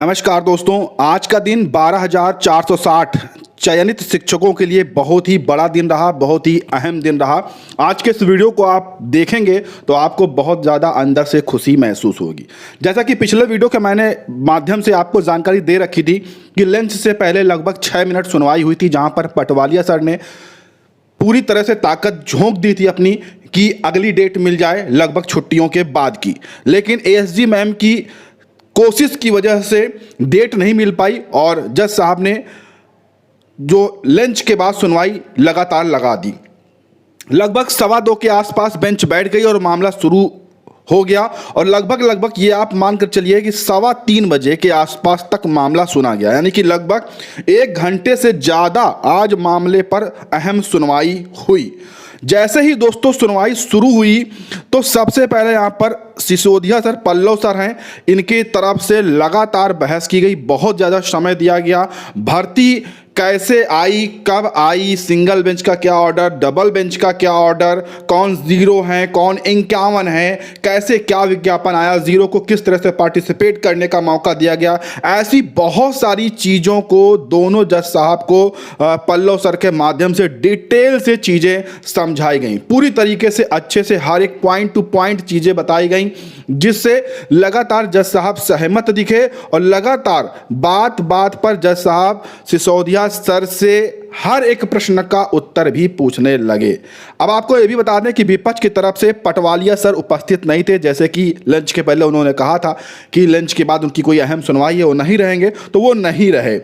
नमस्कार दोस्तों, आज का दिन 12,460 चयनित शिक्षकों के लिए बहुत ही बड़ा दिन रहा, बहुत ही अहम दिन रहा। आज के इस वीडियो को आप देखेंगे तो आपको बहुत ज़्यादा अंदर से खुशी महसूस होगी। जैसा कि पिछले वीडियो के मैंने माध्यम से आपको जानकारी दे रखी थी कि लंच से पहले लगभग 6 मिनट सुनवाई हुई थी, जहां पर पटवारिया सर ने पूरी तरह से ताकत झोंक दी थी अपनी कि अगली डेट मिल जाए लगभग छुट्टियों के बाद की। लेकिन एएसजी मैम की कोशिश की वजह से डेट नहीं मिल पाई और जज साहब ने जो लंच के बाद सुनवाई लगातार लगा दी। लगभग 2:15 के आसपास बेंच बैठ गई और मामला शुरू हो गया और लगभग ये आप मानकर चलिए कि 3:15 बजे के आसपास तक मामला सुना गया, यानी कि लगभग 1 घंटे से ज़्यादा आज मामले पर अहम सुनवाई हुई। जैसे ही दोस्तों सुनवाई शुरू हुई तो सबसे पहले यहाँ पर सिसोदिया सर, पल्लव सर हैं, इनकी तरफ से लगातार बहस की गई, बहुत ज़्यादा समय दिया गया। भर्ती कैसे आई, कब आई, सिंगल बेंच का क्या ऑर्डर, डबल बेंच का क्या ऑर्डर, कौन 0 है, कौन 51 है, कैसे क्या विज्ञापन आया, 0 को किस तरह से पार्टिसिपेट करने का मौका दिया गया। ऐसी बहुत सारी चीज़ों को दोनों जज साहब को पल्लव सर के माध्यम से डिटेल से चीज़ें समझाई गई, पूरी तरीके से अच्छे से हर एक पॉइंट टू पॉइंट चीज़ें बताई गई, जिससे लगातार जज साहब सहमत दिखे और लगातार बात बात पर जज साहब सिसोदिया सर से हर एक प्रश्न का उत्तर भी पूछने लगे। अब आपको यह भी बता दें कि विपक्ष की तरफ से पटवालिया सर उपस्थित नहीं थे, जैसे कि लंच के पहले उन्होंने कहा था कि लंच के बाद उनकी कोई अहम सुनवाई है, वो नहीं रहेंगे, तो वो नहीं रहे,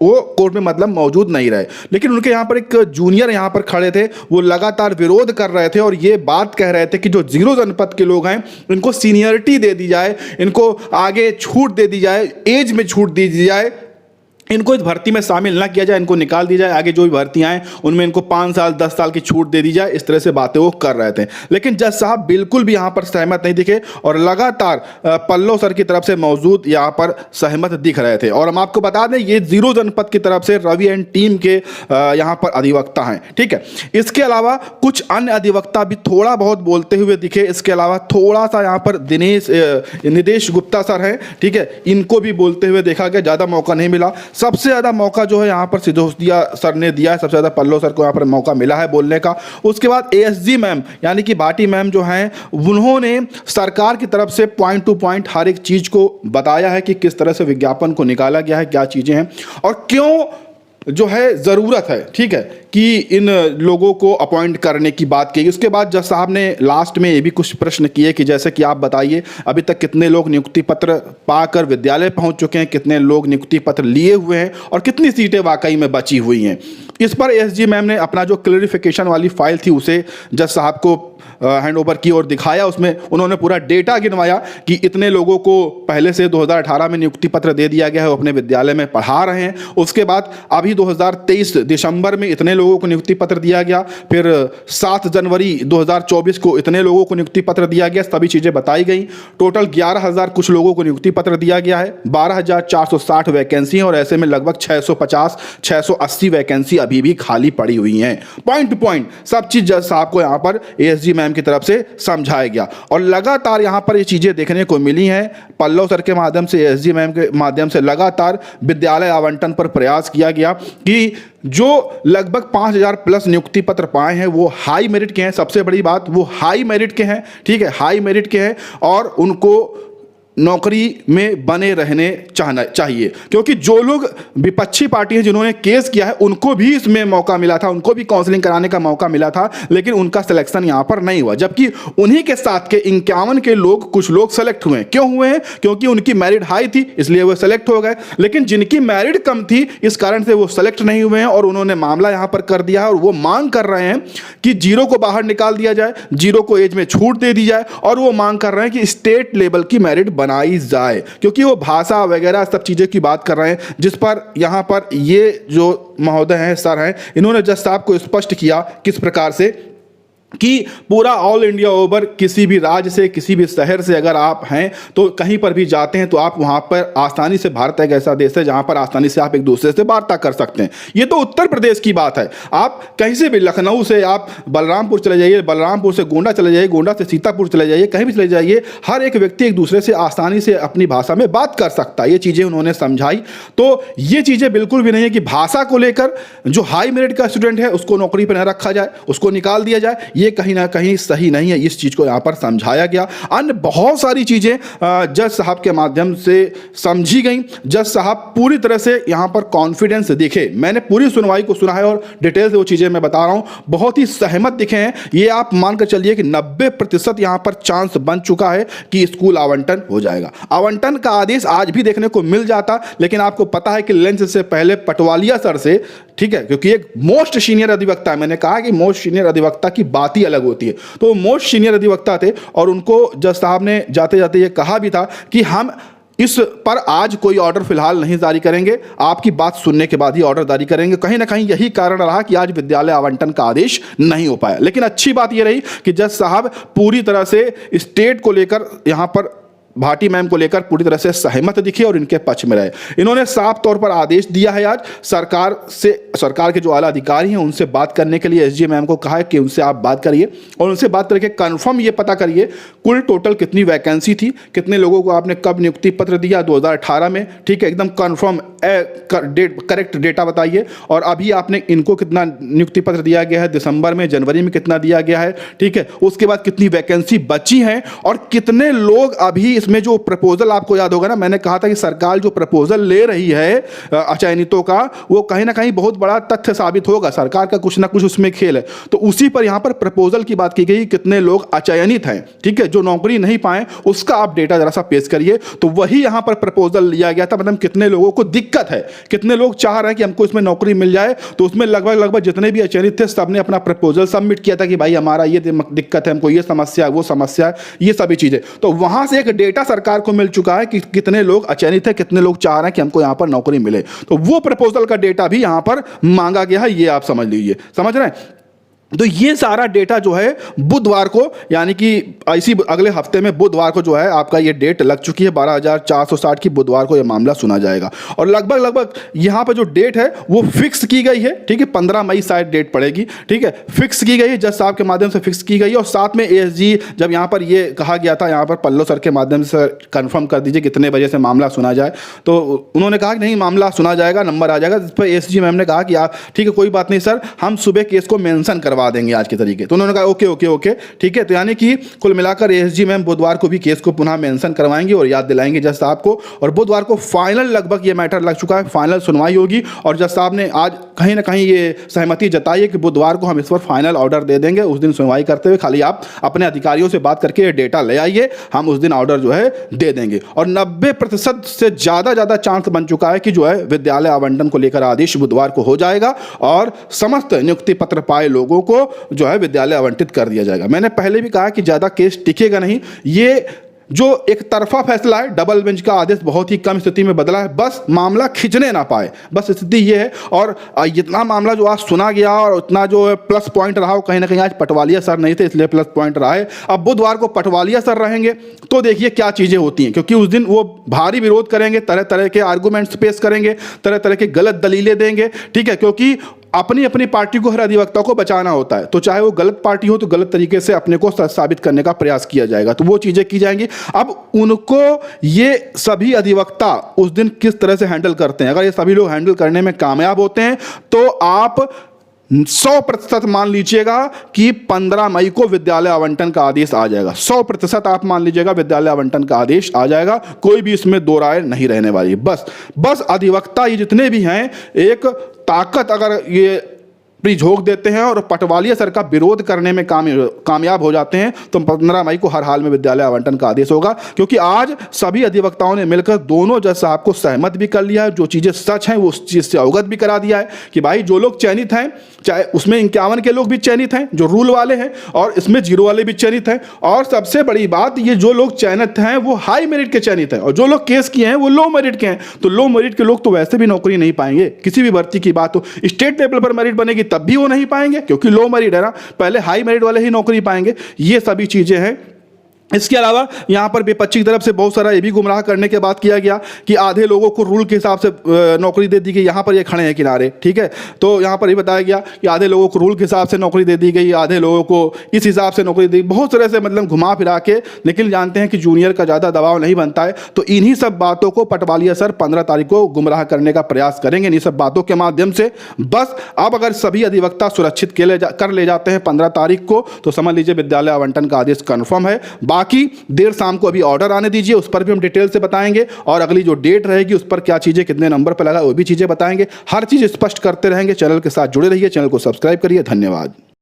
वो कोर्ट में मतलब मौजूद नहीं रहे। लेकिन उनके यहाँ पर एक जूनियर यहाँ पर खड़े थे, वो लगातार विरोध कर रहे थे और ये बात कह रहे थे कि जो 0 जनपद के लोग हैं इनको सीनियरिटी दे दी जाए, इनको आगे छूट दे दी जाए, एज में छूट दे दी जाए, इनको इस भर्ती में शामिल ना किया जाए, इनको निकाल दी जाए, आगे जो भी भर्तियाँ हैं उनमें इनको 5 साल 10 साल की छूट दे दी जाए। इस तरह से बातें वो कर रहे थे, लेकिन जज साहब बिल्कुल भी यहाँ पर सहमत नहीं दिखे और लगातार पल्लव सर की तरफ से मौजूद यहाँ पर सहमत दिख रहे थे। और हम आपको बता दें ये 0 जनपद की तरफ से रवि एंड टीम के यहाँ पर अधिवक्ता हैं, ठीक है। इसके अलावा कुछ अन्य अधिवक्ता भी थोड़ा बहुत बोलते हुए दिखे। इसके अलावा थोड़ा सा यहाँ पर निदेश गुप्ता सर हैं, ठीक है, इनको भी बोलते हुए देखा गया, ज़्यादा मौका नहीं मिला। सबसे ज़्यादा मौका जो है यहाँ पर सिसोदिया सर ने दिया है, सबसे ज़्यादा पल्लव सर को यहाँ पर मौका मिला है बोलने का। उसके बाद एएसजी मैम यानी कि भाटी मैम जो हैं, उन्होंने सरकार की तरफ से पॉइंट टू पॉइंट हर एक चीज़ को बताया है कि किस तरह से विज्ञापन को निकाला गया है, क्या चीज़ें हैं और क्यों जो है ज़रूरत है, ठीक है, कि इन लोगों को अपॉइंट करने की बात की। उसके बाद जज साहब ने लास्ट में ये भी कुछ प्रश्न किए कि जैसे कि आप बताइए अभी तक कितने लोग नियुक्ति पत्र पाकर विद्यालय पहुंच चुके हैं, कितने लोग नियुक्ति पत्र लिए हुए हैं और कितनी सीटें वाकई में बची हुई हैं। इस पर एसजी मैम ने अपना जो क्लैरिफिकेशन वाली फाइल थी उसे जज साहब को हैंड ओवर की और दिखाया। उसमें उन्होंने पूरा डेटा गिनवाया कि इतने लोगों को पहले से 2018 में नियुक्ति पत्र दे दिया गया है, वो अपने विद्यालय में पढ़ा रहे हैं। उसके बाद अभी 2023 दिसंबर में इतने लोगों को नियुक्ति पत्र दिया गया, फिर 7 जनवरी 2024 को इतने लोगों को नियुक्ति पत्र दिया गया, सभी चीज़ें बताई गई। टोटल 11,000 कुछ लोगों को नियुक्ति पत्र दिया गया है, 12,460 वैकेंसी हैं और ऐसे में लगभग 650-680 वैकेंसी अभी भी खाली पड़ी हुई हैं। पॉइंट टू पॉइंट सब चीज़ जज साहब को यहाँ पर एएसजी मैम की तरफ से समझाया गया और लगातार यहाँ पर ये चीज़ें देखने को मिली हैं। पल्लव सर के माध्यम से, एएसजी मैम के माध्यम से लगातार विद्यालय आवंटन पर प्रयास किया गया कि जो लगभग 5,000 प्लस नियुक्ति पत्र पाए हैं वो हाई मेरिट के हैं। सबसे बड़ी बात, वो हाई मेरिट के हैं, ठीक है, हाई मेरिट के हैं और उनको नौकरी में बने रहने चाहिए, क्योंकि जो लोग विपक्षी पार्टी हैं जिन्होंने केस किया है उनको भी इसमें मौका मिला था, उनको भी काउंसलिंग कराने का मौका मिला था, लेकिन उनका सिलेक्शन यहाँ पर नहीं हुआ। जबकि उन्हीं के साथ के 51 के लोग, कुछ लोग सेलेक्ट हुए हैं। क्यों हुए हैं? क्योंकि उनकी मेरिट हाई थी इसलिए वो सेलेक्ट हो गए, लेकिन जिनकी मेरिट कम थी इस कारण से वो सेलेक्ट नहीं हुए हैं और उन्होंने मामला यहाँ पर कर दिया है और वो मांग कर रहे हैं कि 0 को बाहर निकाल दिया जाए, 0 को एज में छूट दे दी जाए और वो मांग कर रहे हैं कि स्टेट लेवल की मेरिट बनाई जाए, क्योंकि वो भाषा वगैरह सब चीज़ें की बात कर रहे हैं, जिस पर यहाँ पर ये जो महोदय हैं, सर हैं, इन्होंने जज साहब को स्पष्ट किया किस प्रकार से कि पूरा ऑल इंडिया ओवर किसी भी राज्य से, किसी भी शहर से अगर आप हैं तो कहीं पर भी जाते हैं तो आप वहाँ पर आसानी से, भारत एक ऐसा देश है जहाँ पर आसानी से आप एक दूसरे से वार्ता कर सकते हैं। ये तो उत्तर प्रदेश की बात है। आप कहीं से भी, लखनऊ से आप बलरामपुर चले जाइए, बलरामपुर से गोंडा चले जाइए, गोंडा से सीतापुर चले जाइए, कहीं भी चले जाइए, हर एक व्यक्ति एक दूसरे से आसानी से अपनी भाषा में बात कर सकता है। ये चीज़ें उन्होंने समझाई। तो ये चीज़ें बिल्कुल भी नहीं है कि भाषा को लेकर जो हाई मेरिट का स्टूडेंट है उसको नौकरी पर न रखा जाए, उसको निकाल दिया जाए, ये कहीं ना कहीं सही नहीं है। इस चीज़ को यहाँ पर समझाया गया। अन्य बहुत सारी चीज़ें जज साहब के माध्यम से समझी गई। जज साहब पूरी तरह से यहाँ पर कॉन्फिडेंस दिखे। मैंने पूरी सुनवाई को सुना है और डिटेल से वो चीज़ें मैं बता रहा हूँ, बहुत ही सहमत दिखे हैं। ये आप मानकर चलिए कि 90% यहाँ पर चांस बन चुका है कि स्कूल आवंटन हो जाएगा। आवंटन का आदेश आज भी देखने को मिल जाता, लेकिन आपको पता है कि लंच से पहले पटवालिया सर से, ठीक है, क्योंकि एक मोस्ट सीनियर अधिवक्ता है, मैंने कहा कि मोस्ट सीनियर अधिवक्ता की बात ही अलग होती है, तो मोस्ट सीनियर अधिवक्ता थे और उनको जज साहब ने जाते जाते ये कहा भी था कि हम इस पर आज कोई ऑर्डर फिलहाल नहीं जारी करेंगे, आपकी बात सुनने के बाद ही ऑर्डर जारी करेंगे। कहीं ना कहीं यही कारण रहा कि आज विद्यालय आवंटन का आदेश नहीं हो पाया। लेकिन अच्छी बात यह रही कि जज साहब पूरी तरह से स्टेट को लेकर, यहां पर भाटी मैम को लेकर पूरी तरह से सहमत दिखे और इनके पक्ष में रहे। इन्होंने साफ तौर पर आदेश दिया है आज सरकार के जो आला अधिकारी हैं उनसे बात करने के लिए एसजी मैम को कहा है कि उनसे आप बात करिए और उनसे बात करके कंफर्म ये पता करिए कुल टोटल कितनी वैकेंसी थी, कितने लोगों को आपने कब नियुक्ति पत्र दिया 2018 में, ठीक है, एकदम कंफर्म करेक्ट डेटा बताइए। और अभी आपने इनको कितना नियुक्ति पत्र दिया गया है, दिसंबर में, जनवरी में कितना दिया गया है, ठीक है, उसके बाद कितनी वैकेंसी बची हैं और कितने लोग अभी इसमें जो प्रपोजल, आपको याद होगा ना, मैंने कहा था कि सरकार जो प्रपोजल ले रही है अचयनितों का, वो कहीं ना कहीं बहुत बड़ा तथ्य साबित होगा। सरकार का कुछ ना कुछ उसमें खेल है। तो उसी पर यहां पर प्रपोजल की बात की गई, कितने लोग अचयनित हैं, ठीक है, जो नौकरी नहीं पाए, उसका आप डेटा जरा सा पेश करिए। तो वही यहां पर प्रपोजल लिया गया था, मतलब कितने लोगों को दिक्कत है, कितने लोग चाह रहे हैं कि हमको इसमें नौकरी मिल जाए। तो उसमें लगभग जितने भी अचयनित थे सबने अपना प्रपोजल सबमिट किया था कि भाई हमारा ये दिक्कत है, हमको ये समस्या है, वो समस्या है, ये सभी चीजें। तो वहां से एक डेटा सरकार को मिल चुका है कि कितने लोग अचयनित है, कितने लोग चाह रहे हैं कि हमको यहां पर नौकरी मिले। तो वो प्रपोजल का डेटा भी यहां पर मांगा गया है, ये आप समझ लीजिए। समझ रहे हैं? तो ये सारा डेटा जो है बुधवार को, यानी कि इसी अगले हफ्ते में बुधवार को जो है आपका ये डेट लग चुकी है 12,460 की, बुधवार को ये मामला सुना जाएगा। और लगभग यहाँ पे जो डेट है वो फिक्स की गई है, ठीक है, 15 मई शायद डेट पड़ेगी, ठीक है, फिक्स की गई है, जज साहब के माध्यम से फिक्स की गई है। और साथ में एएसजी, जब यहाँ पर ये कहा गया था, यहाँ पर पल्लो सर के माध्यम से कंफर्म कर दीजिए कितने बजे से मामला सुना जाए, तो उन्होंने कहा कि नहीं, मामला सुना जाएगा, नंबर आ जाएगा। जिस पर एएसजी मैम ने कहा कि आप ठीक है, कोई बात नहीं सर, हम सुबह केस को मेंशन करवा देंगे आज के तरीके। तो उन्होंने कहा ओके, ठीक है। तो यानी कि कुल मिलाकर एएसजी मैम बुधवार को भी केस को पुनः मेंशन करवाएंगे और याद दिलाएंगे जज साहब को। और बुधवार को फाइनल लगभग ये मैटर लग चुका है, फाइनल सुनवाई होगी और जज साहब ने आज कहीं ना कहीं ये सहमति जताई है कि बुधवार को हम इस पर फाइनल ऑर्डर दे देंगे। उस दिन सुनवाई करते हुए खाली आप अपने अधिकारियों से बात करके डेटा ले आइए, हम उस दिन ऑर्डर जो है दे देंगे। और 90% से ज़्यादा चांस बन चुका है कि जो है विद्यालय आवंटन को लेकर आदेश बुधवार को हो जाएगा और समस्त नियुक्ति पत्र पाए लोगों को जो है विद्यालय आवंटित कर दिया जाएगा। मैंने पहले भी कहा कि ज़्यादा केस टिकेगा नहीं। ये जो एक तरफा फैसला है, डबल बेंच का आदेश बहुत ही कम स्थिति में बदला है, बस मामला खिंचने ना पाए, बस स्थिति ये है। और इतना मामला जो आज सुना गया और उतना जो प्लस पॉइंट रहा, वो कहीं ना कहीं आज पटवालिया सर नहीं थे इसलिए प्लस पॉइंट रहा है। अब बुधवार को पटवालिया सर रहेंगे तो देखिए क्या चीज़ें होती हैं, क्योंकि उस दिन वो भारी विरोध करेंगे, तरह तरह के आर्गूमेंट्स पेश करेंगे, तरह तरह के गलत दलीलें देंगे, ठीक है, क्योंकि अपनी पार्टी को, हर अधिवक्ता को बचाना होता है। तो चाहे वो गलत पार्टी हो तो गलत तरीके से अपने को साबित करने का प्रयास किया जाएगा, तो वो चीज़ें की जाएंगी। अब उनको ये सभी अधिवक्ता उस दिन किस तरह से हैंडल करते हैं, अगर ये सभी लोग हैंडल करने में कामयाब होते हैं तो आप 100% मान लीजिएगा कि 15 मई को विद्यालय आवंटन का आदेश आ जाएगा। 100% आप मान लीजिएगा विद्यालय आवंटन का आदेश आ जाएगा, कोई भी इसमें दो राय नहीं रहने वाली। बस अधिवक्ता ये जितने भी हैं, एक ताकत अगर ये झोंक देते हैं और पटवालिया सर का विरोध करने में कामयाब हो जाते हैं तो 15 मई को हर हाल में विद्यालय आवंटन का आदेश होगा। क्योंकि आज सभी अधिवक्ताओं ने मिलकर दोनों जज साहब को सहमत भी कर लिया है, जो चीज़ें सच हैं वो उस चीज़ से अवगत भी करा दिया है कि भाई जो लोग चयनित हैं, चाहे उसमें 51 के लोग भी चयनित हैं जो रूल वाले हैं और इसमें 0 वाले भी चयनित हैं। और सबसे बड़ी बात, ये जो लोग चयनित हैं वो हाई मेरिट के चयनित हैं और जो लोग केस किए हैं वो लो मेरिट के हैं। तो लो मेरिट के लोग तो वैसे भी नौकरी नहीं पाएंगे, किसी भी भर्ती की बात हो। स्टेट लेवल पर मेरिट बनेगी तब भी वो नहीं पाएंगे, क्योंकि लो मेरिट है ना, पहले हाई मेरिट वाले ही नौकरी पाएंगे। ये सभी चीज़ें हैं। इसके अलावा यहाँ पर विपक्षी की तरफ से बहुत सारा ये भी गुमराह करने के बाद किया गया कि आधे लोगों को रूल के हिसाब से नौकरी दे दी गई। यहाँ पर ये खड़े हैं किनारे, ठीक है, तो यहाँ पर ये बताया गया कि आधे लोगों को रूल के हिसाब से नौकरी दे दी गई, आधे लोगों को इस हिसाब से नौकरी दी, बहुत तरह से मतलब घुमा फिरा के। लेकिन जानते हैं कि जूनियर का ज़्यादा दबाव नहीं बनता है, तो इन्हीं सब बातों को पटवारिया सर 15 तारीख को गुमराह करने का प्रयास करेंगे, इन्हीं सब बातों के माध्यम से। बस अब अगर सभी अधिवक्ता सुरक्षित कर ले जाते हैं 15 तारीख को, तो समझ लीजिए विद्यालय आवंटन का आदेश कन्फर्म है। बाकी देर शाम को अभी ऑर्डर आने दीजिए, उस पर भी हम डिटेल से बताएंगे, और अगली जो डेट रहेगी उस पर क्या चीज़ें कितने नंबर पर लगा वो भी चीज़ें बताएंगे। हर चीज़ स्पष्ट करते रहेंगे। चैनल के साथ जुड़े रहिए, चैनल को सब्सक्राइब करिए। धन्यवाद।